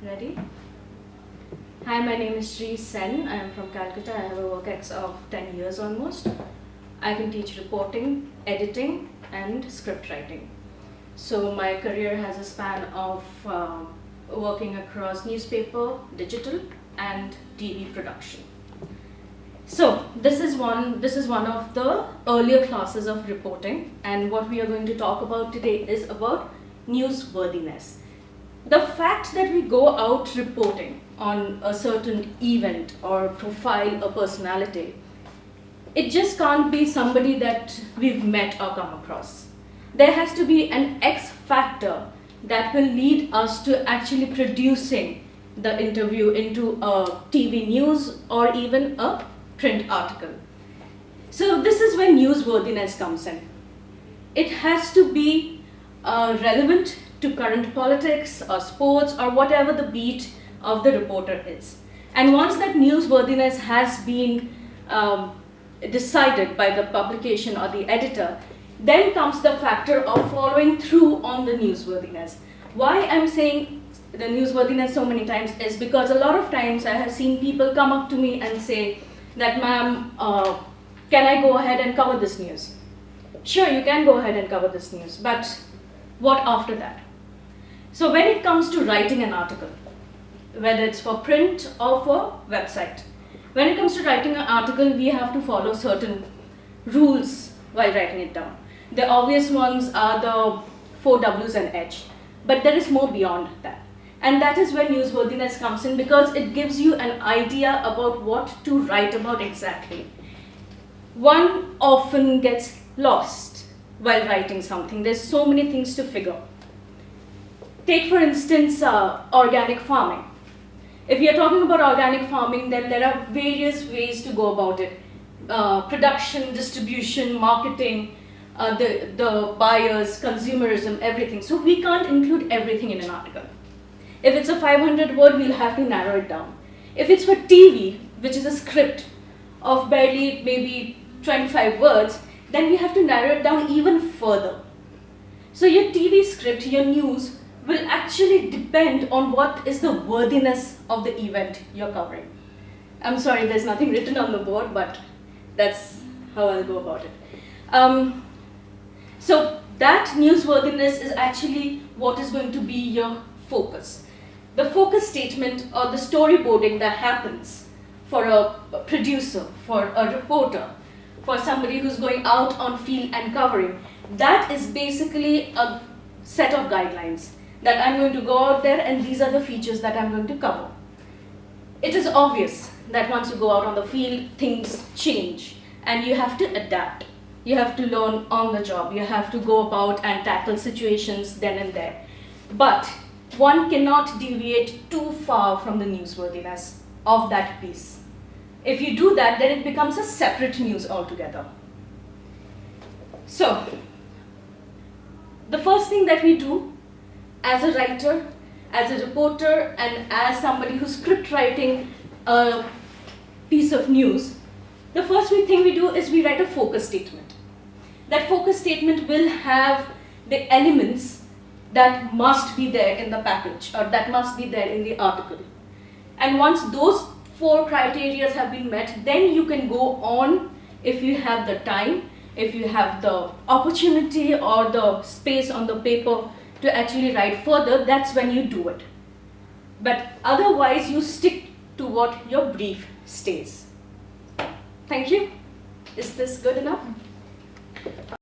Ready? Hi, my name is Shree Sen. I am from Calcutta. I have a work ex of 10 years almost. I can teach reporting, editing, and script writing. So my career has a span of working across newspaper, digital, and TV production. So this is one of the earlier classes of reporting, and what we are going to talk about today is about newsworthiness. The fact that we go out reporting on a certain event or profile a personality, it just can't be somebody that we've met or come across. There has to be an X factor that will lead us to actually producing the interview into a TV news or even a print article. So this is where newsworthiness comes in. It has to be relevant to current politics or sports or whatever the beat of the reporter is. And once that newsworthiness has been decided by the publication or the editor, then comes the factor of following through on the newsworthiness. Why I'm saying the newsworthiness so many times is because a lot of times I have seen people come up to me and say that, ma'am, can I go ahead and cover this news? Sure, you can go ahead and cover this news, but what after that? So when it comes to writing an article, whether it's for print or for website, when it comes to writing an article, we have to follow certain rules while writing it down. The obvious ones are the 4 W's and H, but there is more beyond that. And that is where newsworthiness comes in, because it gives you an idea about what to write about exactly. One often gets lost while writing something. There's so many things to figure. Take for instance organic farming. If you're talking about organic farming, then there are various ways to go about it. Production, distribution, marketing, the buyers, consumerism, everything. So we can't include everything in an article. If it's a 500 word, we'll have to narrow it down. If it's for TV, which is a script of barely maybe 25 words, then we have to narrow it down even further. So your TV script, your news, will actually depend on what is the worthiness of the event you're covering. I'm sorry, there's nothing written on the board, but that's how I'll go about it. So that newsworthiness is actually what is going to be your focus. The focus statement or the storyboarding that happens for a producer, for a reporter, for somebody who's going out on field and covering, that is basically a set of guidelines that I'm going to go out there and these are the features that I'm going to cover. It is obvious that once you go out on the field, things change and you have to adapt. You have to learn on the job. You have to go about and tackle situations then and there. But one cannot deviate too far from the newsworthiness of that piece. If you do that, then it becomes a separate news altogether. So, the first thing that we do as a writer, as a reporter, and as somebody who's script writing a piece of news, the first thing we do is we write a focus statement. That focus statement will have the elements that must be there in the package or that must be there in the article. And once those 4 criteria have been met, then you can go on if you have the time, if you have the opportunity or the space on the paper to actually write further, that's when you do it. But otherwise, you stick to what your brief states. Thank you. Is this good enough?